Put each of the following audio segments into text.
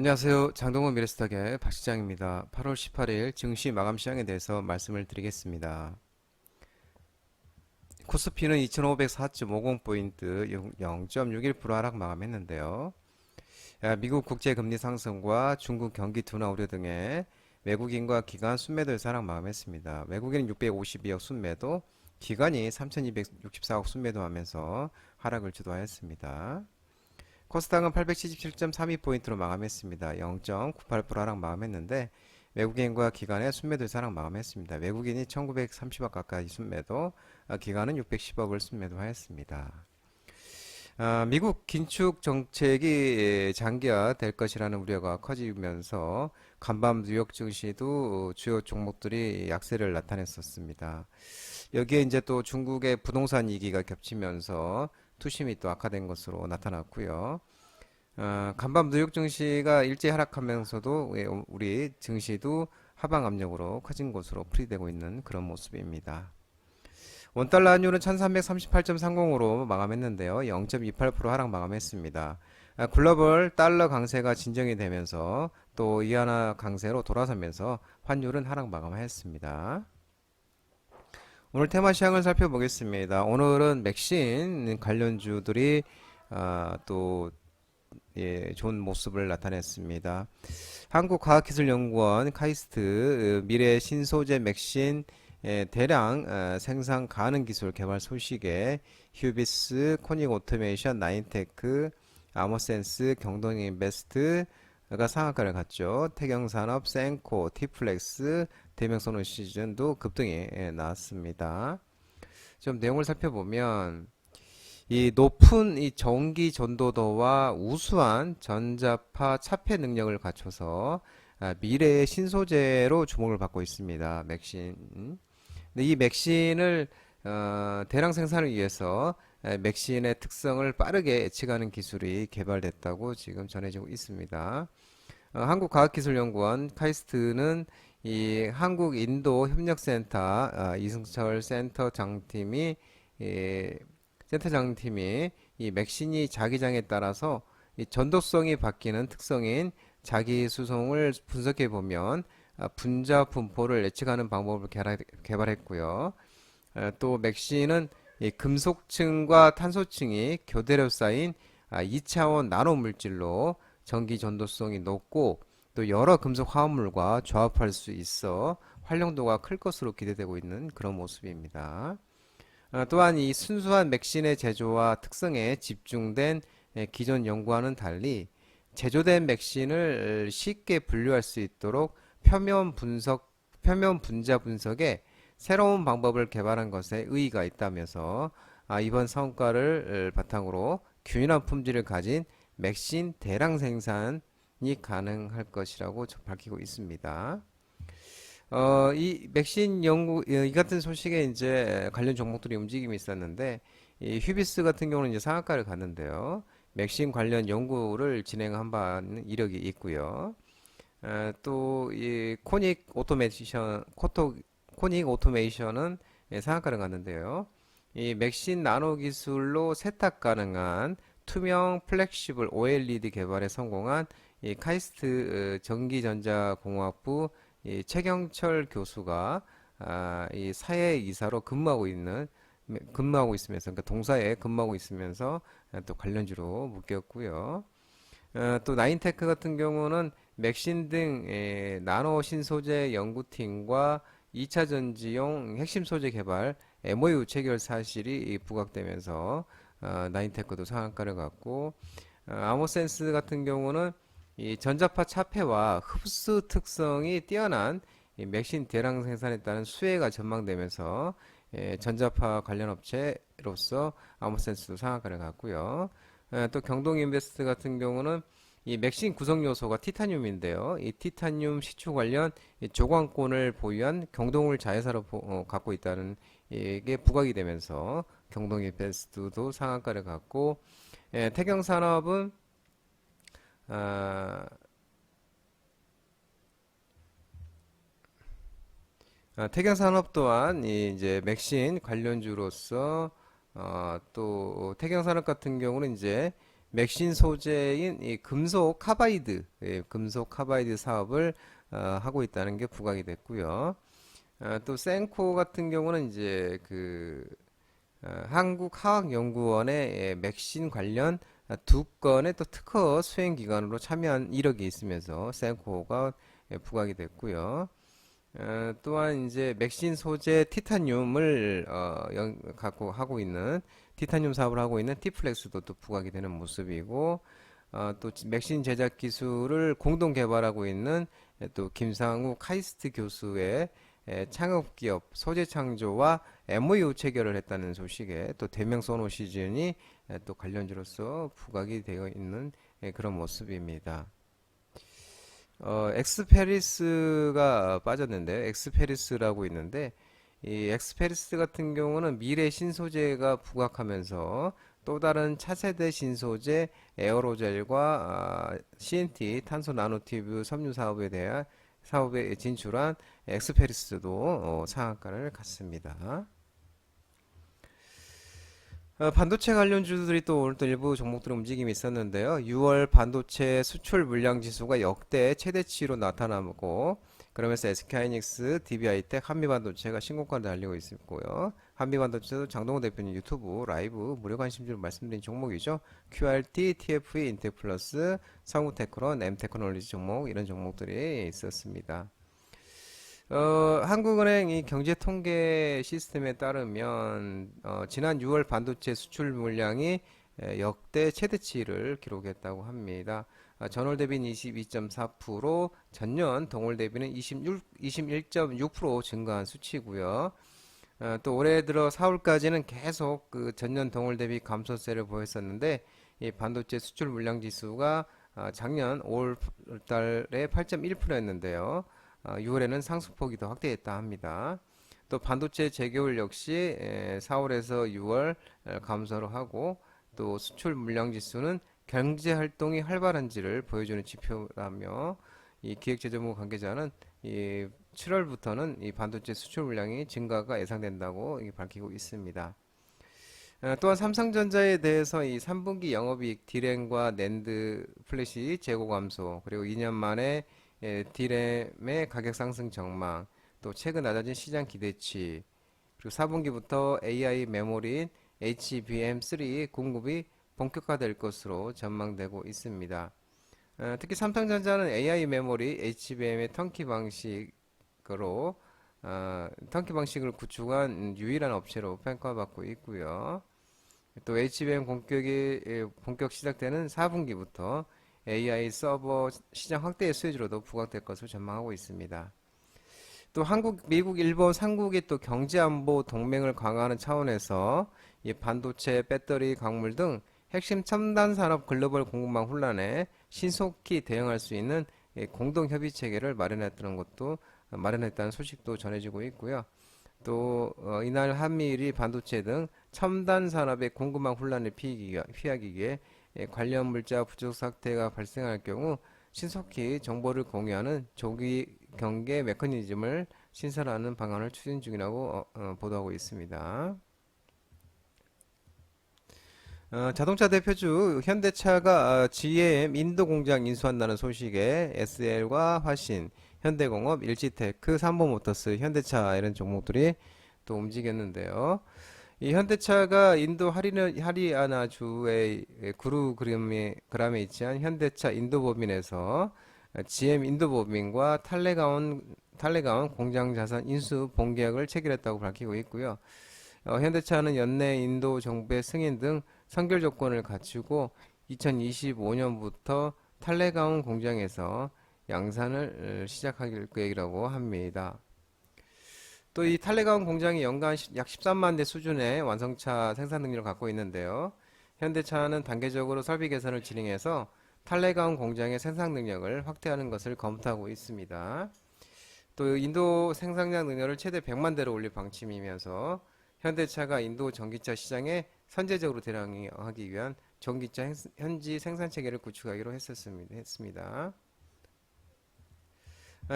안녕하세요. 장동건 미래스탁의 박 시장입니다. 8월 18일 증시 마감 시장에 대해서 말씀을 드리겠습니다. 코스피는 2504.50포인트 0.61% 하락 마감했는데요. 미국 국제 금리 상승과 중국 경기 둔화 우려 등의 외국인과 기관 순매도에서 하락 마감했습니다. 외국인은 652억 순매도, 기관이 3264억 순매도하면서 하락을 주도하였습니다. 코스닥은 877.32포인트로 마감했습니다. 0.98% 하락 마감했는데 외국인과 기관의 순매도 하락 마감했습니다. 외국인이 1930억 가까이 순매도, 기관은 610억을 순매도하였습니다. 미국 긴축 정책이 장기화될 것이라는 우려가 커지면서 간밤 뉴욕 증시도 주요 종목들이 약세를 나타냈었습니다. 여기에 이제 또 중국의 부동산 위기가 겹치면서 투심이 또 악화된 것으로 나타났고요. 간밤 뉴욕 증시가 일제 하락하면서도 우리 증시도 하방 압력으로 커진 것으로 풀이되고 있는 그런 모습입니다. 원달러 환율은 1338.30으로 마감했는데요. 0.28% 하락 마감했습니다. 글로벌 달러 강세가 진정이 되면서 또 위안화 강세로 돌아서면서 환율은 하락 마감했습니다. 오늘 테마 시황을 살펴보겠습니다. 오늘은 맥신 관련주들이 또 좋은 모습을 나타냈습니다. 한국과학기술연구원 카이스트 미래 신소재 맥신 대량 생산 가능 기술 개발 소식에 휴비스, 코닉 오토메이션, 나인테크, 아머센스, 경동인베스트가 상한가를 갔죠. 태경산업, 센코, 티플렉스, 대명선호시즌도 급등이 나왔습니다. 좀 내용을 살펴보면 이 높은 이 전기 전도도와 우수한 전자파 차폐 능력을 갖춰서 미래의 신소재로 주목을 받고 있습니다. 맥신. 근데 이 맥신을 대량 생산을 위해서 맥신의 특성을 빠르게 예측하는 기술이 개발됐다고 지금 전해지고 있습니다. 한국과학기술연구원 카이스트는 이 한국인도협력센터 이승철 센터장팀이 이 맥신이 자기장에 따라서 이 전도성이 바뀌는 특성인 자기 수송을 분석해 보면 분자 분포를 예측하는 방법을 개발했고요. 또 맥신은 이 금속층과 탄소층이 교대로 쌓인 2차원 나노 물질로 전기 전도성이 높고 또 여러 금속 화합물과 조합할 수 있어 활용도가 클 것으로 기대되고 있는 그런 모습입니다. 또한 이 순수한 맥신의 제조와 특성에 집중된 기존 연구와는 달리 제조된 맥신을 쉽게 분류할 수 있도록 표면 분자 분석에 새로운 방법을 개발한 것에 의의가 있다면서 이번 성과를 바탕으로 균일한 품질을 가진 맥신 대량 생산이 가능할 것이라고 밝히고 있습니다. 이 맥신 연구, 이 같은 소식에 이제 관련 종목들이 움직임이 있었는데, 이 휴비스 같은 경우는 이제 상한가를 갔는데요. 맥신 관련 연구를 진행한 바는 이력이 있고요. 또, 이 코닉 오토메이션은 상한가를 갔는데요. 이 맥신 나노 기술로 세탁 가능한 투명 플렉시블 OLED 개발에 성공한 이 카이스트 전기전자공학부 이 최경철 교수가 이 사회 이사로 근무하고 있으면서 그러니까 동사에 근무하고 있으면서 또 관련주로 묶였고요. 또 나인테크 같은 경우는 맥신 등 나노 신소재 연구팀과 2차 전지용 핵심 소재 개발 MOU 체결 사실이 부각되면서 나인테크도 상한가를 갖고 아모센스 같은 경우는 이 전자파 차폐와 흡수 특성이 뛰어난 이 맥신 대량 생산에 따른 수혜가 전망되면서 전자파 관련 업체로서 아모센스도 상한가를 갖고요. 또 경동인베스트 같은 경우는 이 맥신 구성 요소가 티타늄인데요. 이 티타늄 시추 관련 이 조광권을 보유한 경동을 자회사로 갖고 있다는 이게 부각이 되면서 경동인베스트도 상한가를 갖고 태경산업은 아, 태경산업 또한 이제 맥신 관련주로서 또 태경산업 같은 경우는 이제 맥신 소재인 이 금속 카바이드, 금속 카바이드 사업을 하고 있다는 게 부각이 됐고요. 또 센코 같은 경우는 이제 한국화학연구원의 맥신 관련 두 건의 또 특허 수행 기관으로 참여한 이력이 있으면서 센코가 부각이 됐고요. 또한 이제 맥신 소재 티타늄을 갖고 하고 있는 티타늄 사업을 하고 있는 티플렉스도 또 부각이 되는 모습이고 또 맥신 제작 기술을 공동 개발하고 있는 또 김상우 카이스트 교수의 창업기업 소재창조와 MOU 체결을 했다는 소식에 또 대명 소노 시즌이 또 관련주로서 부각이 되어 있는 그런 모습입니다. 엑스페리스가 빠졌는데 엑스페리스라고 있는데 이 엑스페리스 같은 경우는 미래 신소재가 부각하면서 또 다른 차세대 신소재 에어로젤과 CNT 탄소 나노튜브 섬유 사업에 대한 사업에 진출한 엑스페리스도 상한가를 갔습니다. 반도체 관련주들이 또 오늘 또 일부 종목들의 움직임이 있었는데요. 6월 반도체 수출 물량 지수가 역대 최대치로 나타나고 그러면서 SK하이닉스, DB하이텍, 한미반도체가 신고가를 달리고 있고요. 한미반도체도 장동호 대표님 유튜브 라이브 무료 관심주로 말씀드린 종목이죠. QRT, TFE, 인텍플러스, 성우테크론, M테크놀로지 종목 이런 종목들이 있었습니다. 한국은행 이 경제통계 시스템에 따르면 지난 6월 반도체 수출 물량이 역대 최대치를 기록했다고 합니다. 전월 대비는 22.4%, 전년 동월 대비는 21.6% 증가한 수치고요. 또 올해 들어 4월까지는 계속 그 전년 동월 대비 감소세를 보였었는데 이 반도체 수출 물량 지수가 작년 5월 달에 8.1%였는데요. 6월에는 상승폭이 더 확대했다 합니다. 또 반도체 재고율 역시 4월에서 6월 감소를 하고 또 수출 물량 지수는 경제 활동이 활발한지를 보여주는 지표라며 이 기획재정부 관계자는 이 7월부터는 이 반도체 수출 물량이 증가가 예상된다고 밝히고 있습니다. 또한 삼성전자에 대해서 이 3분기 영업이익 디램과 낸드 플래시 재고 감소 그리고 2년 만에 디램의 가격 상승 전망, 또 최근 낮아진 시장 기대치, 그리고 4분기부터 AI 메모리인 HBM3 공급이 본격화될 것으로 전망되고 있습니다. 특히 삼성전자는 AI 메모리 HBM의 턴키 방식을 구축한 유일한 업체로 평가받고 있고요. 또 HBM 본격 시작되는 4분기부터 AI 서버 시장 확대의 수혜주로도 부각될 것으로 전망하고 있습니다. 또 한국, 미국, 일본 3국이 또 경제안보 동맹을 강화하는 차원에서 이 반도체, 배터리, 광물 등 핵심 첨단 산업 글로벌 공급망 혼란에 신속히 대응할 수 있는 공동 협의 체계를 마련했다는 소식도 전해지고 있고요. 또 이날 한미일이 반도체 등 첨단 산업의 공급망 혼란을 피하기 위해 관련 물자 부족 사태가 발생할 경우 신속히 정보를 공유하는 조기 경계 메커니즘을 신설하는 방안을 추진 중이라고 보도하고 있습니다. 자동차 대표주 현대차가 GM 인도 공장 인수한다는 소식에 SL과 화신, 현대공업, 일지테크, 삼보모터스, 현대차 이런 종목들이 또 움직였는데요. 이 현대차가 인도 하리아나주의 구루그람에 위치한 현대차 인도법인에서 GM 인도법인과 탈레가온 공장 자산 인수 본계약을 체결했다고 밝히고 있고요. 현대차는 연내 인도 정부의 승인 등 선결 조건을 갖추고 2025년부터 탈레가온 공장에서 양산을 시작할 계획이라고 합니다. 또 이 탈레가온 공장이 연간 약 13만 대 수준의 완성차 생산 능력을 갖고 있는데요. 현대차는 단계적으로 설비 개선을 진행해서 탈레가온 공장의 생산 능력을 확대하는 것을 검토하고 있습니다. 또 인도 생산량 능력을 최대 100만 대로 올릴 방침이면서 현대차가 인도 전기차 시장에 선제적으로 대응하기 위한 전기차 현지 생산 체계를 구축하기로 했습니다.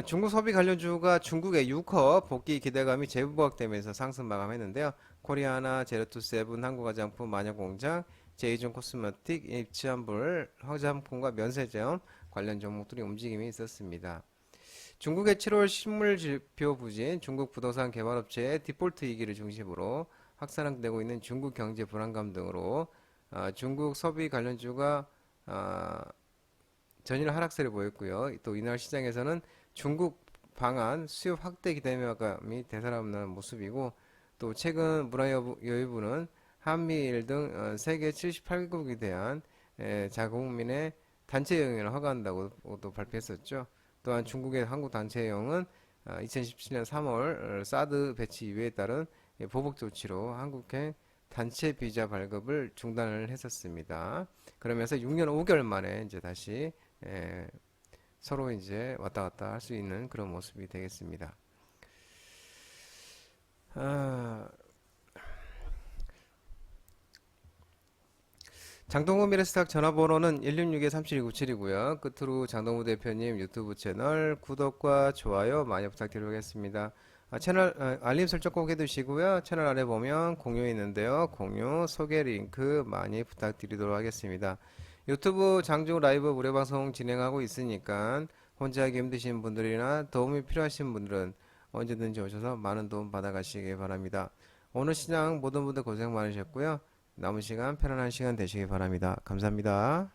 중국 소비 관련주가 중국의 유커 복귀 기대감이 재부각되면서 상승 마감했는데요. 코리아나, 제로투세븐, 한국화장품, 마녀공장, 제이준 코스메틱, 입지환불, 화장품과 면세점 관련 종목들이 움직임이 있었습니다. 중국의 7월 실물지표 부진, 중국 부동산 개발업체의 디폴트 위기를 중심으로 확산되고 있는 중국 경제 불안감 등으로 중국 소비 관련주가 전일 하락세를 보였고요. 또 이날 시장에서는 중국 방한 수요 확대 기대감이 되살아나는 모습이고, 또 최근 문화여유부는 한미일 등 세계 78개국에 대한 자국민의 단체 여행을 허가한다고 또 발표했었죠. 또한 중국의 한국 단체 여행은 2017년 3월 사드 배치 이후에 따른 보복 조치로 한국행 단체 비자 발급을 중단을 했었습니다. 그러면서 6년 5개월 만에 이제 다시 서로 이제 왔다 갔다 할 수 있는 그런 모습이 되겠습니다. 장동구 미래스탁 전화번호는 166-3797이고요. 끝으로 장동구 대표님 유튜브 채널 구독과 좋아요 많이 부탁드리겠습니다. 채널 알림 설정 꼭 해두시고요. 채널 아래 보면 공유 있는데요. 공유 소개 링크 많이 부탁드리도록 하겠습니다. 유튜브 장중 라이브 무료 방송 진행하고 있으니까 혼자 하기 힘드신 분들이나 도움이 필요하신 분들은 언제든지 오셔서 많은 도움 받아가시기 바랍니다. 오늘 시장 모든 분들 고생 많으셨고요. 남은 시간 편안한 시간 되시기 바랍니다. 감사합니다.